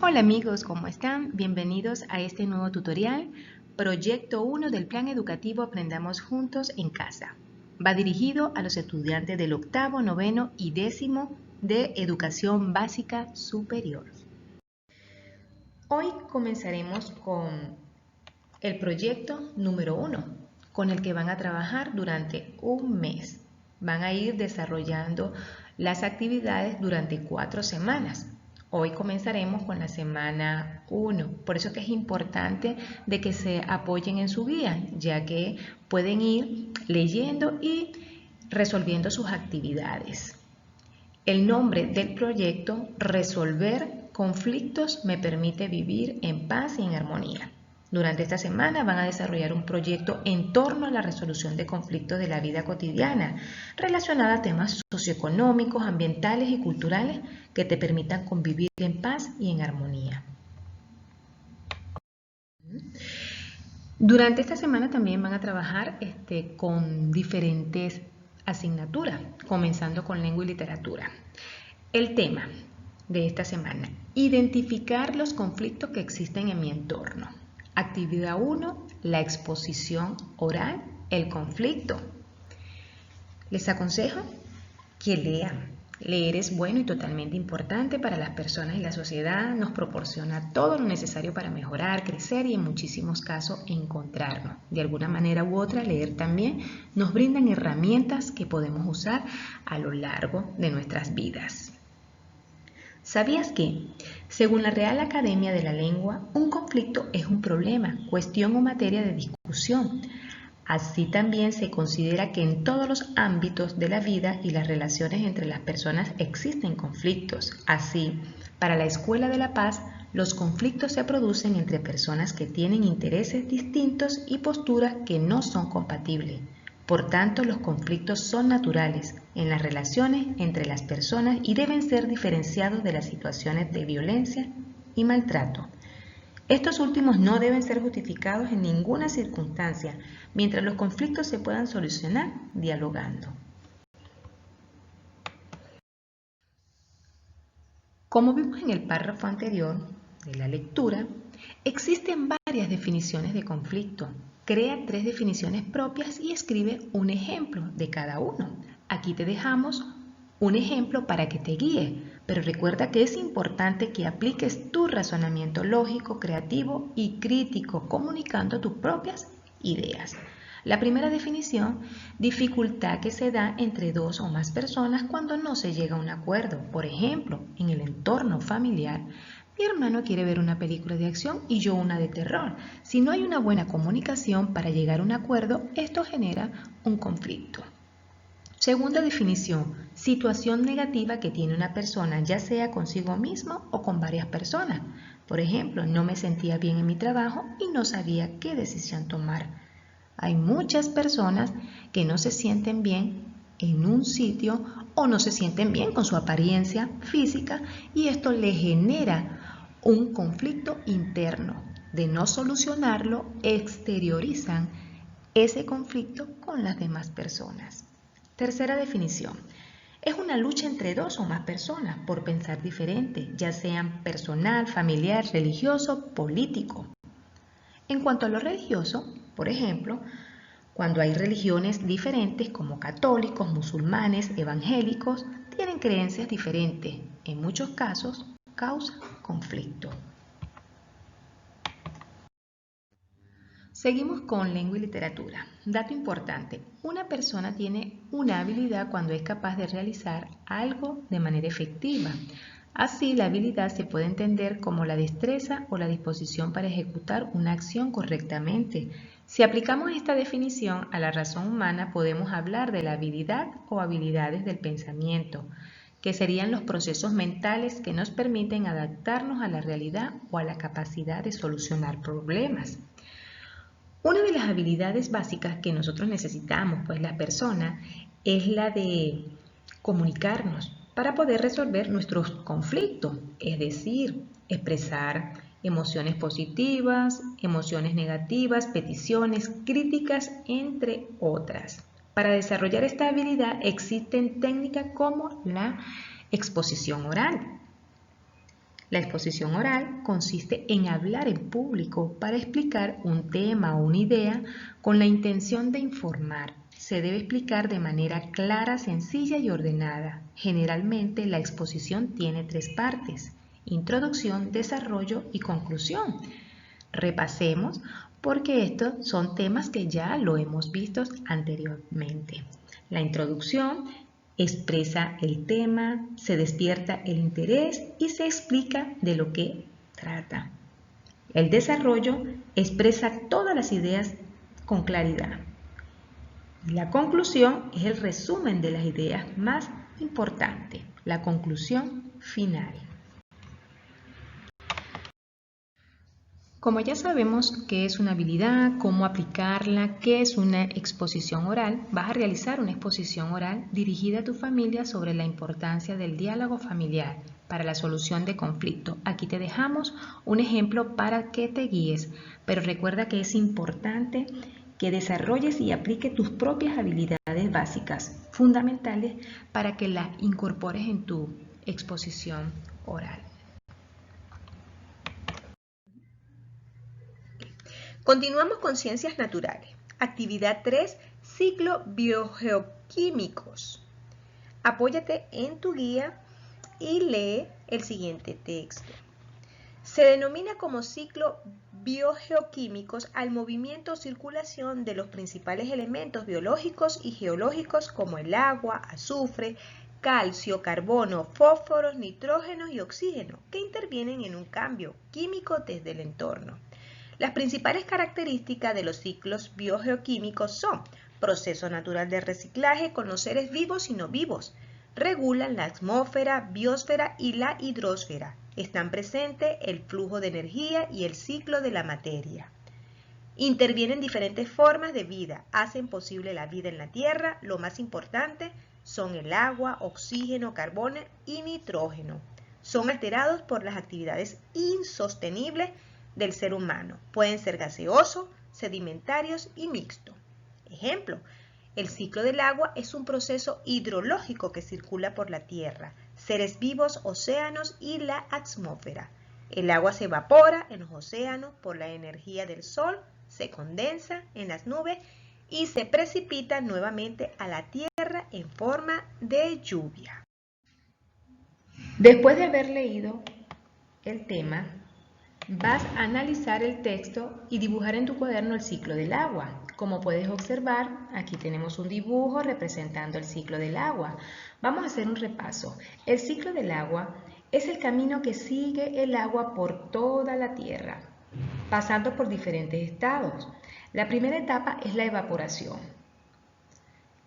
Hola amigos, ¿cómo están? Bienvenidos a este nuevo tutorial, Proyecto 1 del Plan Educativo Aprendamos Juntos en Casa. Va dirigido a los estudiantes del octavo, noveno y décimo de Educación Básica Superior. Hoy comenzaremos con el proyecto número 1, con el que van a trabajar durante un mes. Van a ir desarrollando las actividades durante 4 semanas. Hoy comenzaremos con la semana 1, por eso que es importante de que se apoyen en su guía, ya que pueden ir leyendo y resolviendo sus actividades. El nombre del proyecto, Resolver conflictos me permite vivir en paz y en armonía. Durante esta semana van a desarrollar un proyecto en torno a la resolución de conflictos de la vida cotidiana, relacionada a temas socioeconómicos, ambientales y culturales que te permitan convivir en paz y en armonía. Durante esta semana también van a trabajar con diferentes asignaturas, comenzando con lengua y literatura. El tema de esta semana, identificar los conflictos que existen en mi entorno. Actividad 1, la exposición oral, el conflicto. Les aconsejo que lean. Leer es bueno y totalmente importante para las personas y la sociedad. Nos proporciona todo lo necesario para mejorar, crecer y en muchísimos casos encontrarnos. De alguna manera u otra, leer también nos brindan herramientas que podemos usar a lo largo de nuestras vidas. ¿Sabías que, según la Real Academia de la Lengua, un conflicto es un problema, cuestión o materia de discusión? Así también se considera que en todos los ámbitos de la vida y las relaciones entre las personas existen conflictos. Así, para la Escuela de la Paz, los conflictos se producen entre personas que tienen intereses distintos y posturas que no son compatibles. Por tanto, los conflictos son naturales en las relaciones entre las personas y deben ser diferenciados de las situaciones de violencia y maltrato. Estos últimos no deben ser justificados en ninguna circunstancia, mientras los conflictos se puedan solucionar dialogando. Como vimos en el párrafo anterior de la lectura, existen varias definiciones de conflicto. Crea 3 definiciones propias y escribe un ejemplo de cada uno. Aquí te dejamos un ejemplo para que te guíe, pero recuerda que es importante que apliques tu razonamiento lógico, creativo y crítico, comunicando tus propias ideas. La primera definición, dificultad que se da entre 2 o más personas cuando no se llega a un acuerdo. Por ejemplo, en el entorno familiar, mi hermano quiere ver una película de acción y yo una de terror. Si no hay una buena comunicación para llegar a un acuerdo, esto genera un conflicto. Segunda definición, situación negativa que tiene una persona, ya sea consigo mismo o con varias personas. Por ejemplo, no me sentía bien en mi trabajo y no sabía qué decisión tomar. Hay muchas personas que no se sienten bien en un sitio o no se sienten bien con su apariencia física y esto le genera un conflicto interno. De no solucionarlo, exteriorizan ese conflicto con las demás personas. Tercera definición. Es una lucha entre 2 o más personas por pensar diferente, ya sean personal, familiar, religioso, político. En cuanto a lo religioso, por ejemplo, cuando hay religiones diferentes como católicos, musulmanes, evangélicos, tienen creencias diferentes. En muchos casos, causa conflicto. Seguimos con lengua y literatura. Dato importante, una persona tiene una habilidad cuando es capaz de realizar algo de manera efectiva. Así, la habilidad se puede entender como la destreza o la disposición para ejecutar una acción correctamente. Si aplicamos esta definición a la razón humana, podemos hablar de la habilidad o habilidades del pensamiento, que serían los procesos mentales que nos permiten adaptarnos a la realidad o a la capacidad de solucionar problemas. Una de las habilidades básicas que nosotros necesitamos, pues la persona, es la de comunicarnos para poder resolver nuestros conflictos, es decir, expresar emociones positivas, emociones negativas, peticiones, críticas, entre otras. Para desarrollar esta habilidad existen técnicas como la exposición oral. La exposición oral consiste en hablar en público para explicar un tema o una idea con la intención de informar. Se debe explicar de manera clara, sencilla y ordenada. Generalmente la exposición tiene 3 partes: introducción, desarrollo y conclusión. Repasemos porque estos son temas que ya lo hemos visto anteriormente. La introducción expresa el tema, se despierta el interés y se explica de lo que trata. El desarrollo expresa todas las ideas con claridad. Y la conclusión es el resumen de las ideas más importantes, la conclusión final. Como ya sabemos qué es una habilidad, cómo aplicarla, qué es una exposición oral, vas a realizar una exposición oral dirigida a tu familia sobre la importancia del diálogo familiar para la solución de conflictos. Aquí te dejamos un ejemplo para que te guíes, pero recuerda que es importante que desarrolles y apliques tus propias habilidades básicas, fundamentales, para que las incorpores en tu exposición oral. Continuamos con ciencias naturales. Actividad 3, ciclo biogeoquímicos. Apóyate en tu guía y lee el siguiente texto. Se denomina como ciclo biogeoquímicos al movimiento o circulación de los principales elementos biológicos y geológicos como el agua, azufre, calcio, carbono, fósforos, nitrógeno y oxígeno, que intervienen en un cambio químico desde el entorno. Las principales características de los ciclos biogeoquímicos son: proceso natural de reciclaje con los seres vivos y no vivos. Regulan la atmósfera, biosfera y la hidrosfera. Están presentes el flujo de energía y el ciclo de la materia. Intervienen diferentes formas de vida. Hacen posible la vida en la Tierra. Lo más importante son el agua, oxígeno, carbono y nitrógeno. Son alterados por las actividades insostenibles del ser humano. Pueden ser gaseosos, sedimentarios y mixtos. Ejemplo, el ciclo del agua es un proceso hidrológico que circula por la Tierra, seres vivos, océanos y la atmósfera. El agua se evapora en los océanos por la energía del sol, se condensa en las nubes y se precipita nuevamente a la Tierra en forma de lluvia. Después de haber leído el tema, vas a analizar el texto y dibujar en tu cuaderno el ciclo del agua. Como puedes observar, aquí tenemos un dibujo representando el ciclo del agua. Vamos a hacer un repaso. El ciclo del agua es el camino que sigue el agua por toda la Tierra, pasando por diferentes estados. La primera etapa es la evaporación,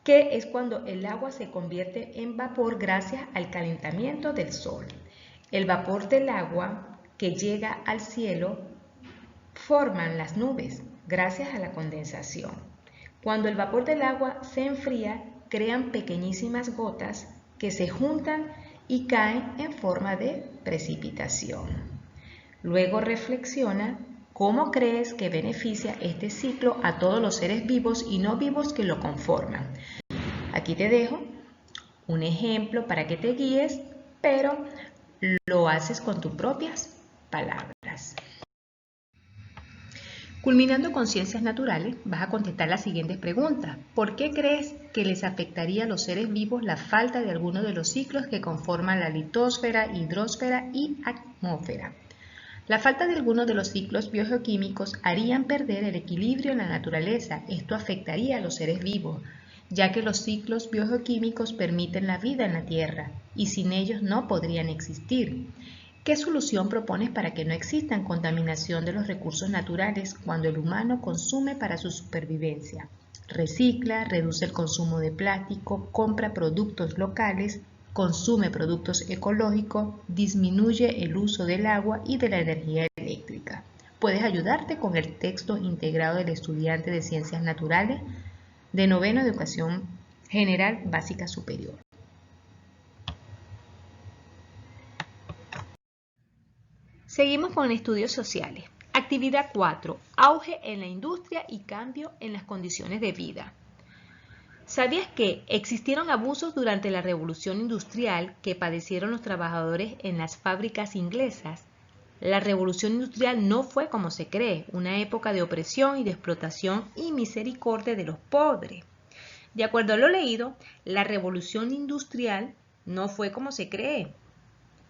que es cuando el agua se convierte en vapor gracias al calentamiento del sol. El vapor del agua que llega al cielo forman las nubes gracias a la condensación. Cuando el vapor del agua se enfría, crean pequeñísimas gotas que se juntan y caen en forma de precipitación. Luego reflexiona cómo crees que beneficia este ciclo a todos los seres vivos y no vivos que lo conforman. Aquí te dejo un ejemplo para que te guíes, pero lo haces con tus propias palabras. Culminando con ciencias naturales, vas a contestar las siguientes preguntas. ¿Por qué crees que les afectaría a los seres vivos la falta de alguno de los ciclos que conforman la litosfera, hidrosfera y atmósfera? La falta de alguno de los ciclos biogeoquímicos harían perder el equilibrio en la naturaleza. Esto afectaría a los seres vivos, ya que los ciclos biogeoquímicos permiten la vida en la Tierra y sin ellos no podrían existir. ¿Qué solución propones para que no exista contaminación de los recursos naturales cuando el humano consume para su supervivencia? Recicla, reduce el consumo de plástico, compra productos locales, consume productos ecológicos, disminuye el uso del agua y de la energía eléctrica. Puedes ayudarte con el texto integrado del estudiante de Ciencias Naturales de noveno de Educación General Básica Superior. Seguimos con estudios sociales. Actividad 4. Auge en la industria y cambio en las condiciones de vida. ¿Sabías que existieron abusos durante la Revolución Industrial que padecieron los trabajadores en las fábricas inglesas? La Revolución Industrial no fue como se cree, una época de opresión y de explotación y misericordia de los pobres. De acuerdo a lo leído, la Revolución Industrial no fue como se cree.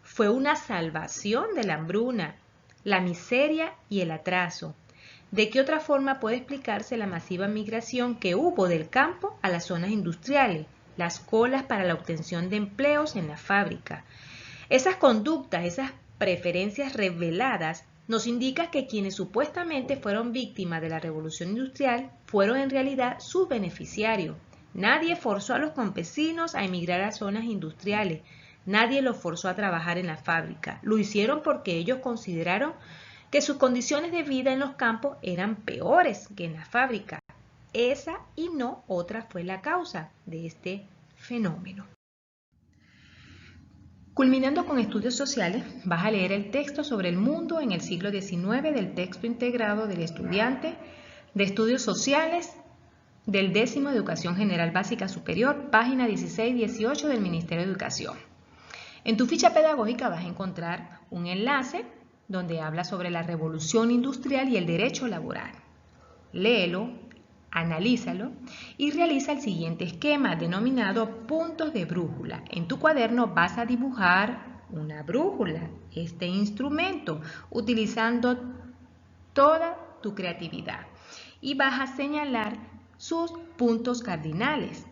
Fue una salvación de la hambruna, la miseria y el atraso. ¿De qué otra forma puede explicarse la masiva migración que hubo del campo a las zonas industriales, las colas para la obtención de empleos en la fábrica? Esas conductas, esas preferencias reveladas, nos indican que quienes supuestamente fueron víctimas de la revolución industrial fueron en realidad sus beneficiarios. Nadie forzó a los campesinos a emigrar a zonas industriales. Nadie los forzó a trabajar en la fábrica. Lo hicieron porque ellos consideraron que sus condiciones de vida en los campos eran peores que en la fábrica. Esa y no otra fue la causa de este fenómeno. Culminando con estudios sociales, vas a leer el texto sobre el mundo en el siglo XIX del texto integrado del estudiante de estudios sociales del 10º de Educación General Básica Superior, página 16-18 del Ministerio de Educación. En tu ficha pedagógica vas a encontrar un enlace donde habla sobre la revolución industrial y el derecho laboral. Léelo, analízalo y realiza el siguiente esquema denominado puntos de brújula. En tu cuaderno vas a dibujar una brújula, este instrumento, utilizando toda tu creatividad y vas a señalar sus puntos cardinales.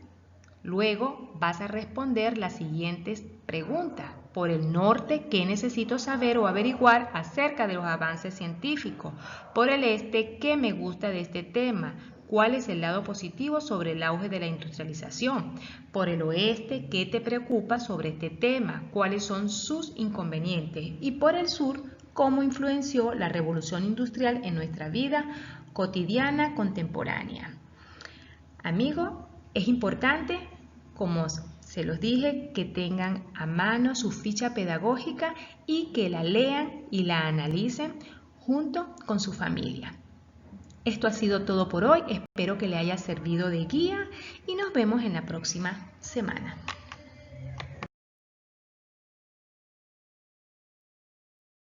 Luego vas a responder las siguientes preguntas. Por el norte, ¿qué necesito saber o averiguar acerca de los avances científicos? Por el este, ¿qué me gusta de este tema? ¿Cuál es el lado positivo sobre el auge de la industrialización? Por el oeste, ¿qué te preocupa sobre este tema? ¿Cuáles son sus inconvenientes? Y por el sur, ¿cómo influenció la revolución industrial en nuestra vida cotidiana contemporánea? Amigos, es importante, como se los dije, que tengan a mano su ficha pedagógica y que la lean y la analicen junto con su familia. Esto ha sido todo por hoy, espero que le haya servido de guía y nos vemos en la próxima semana.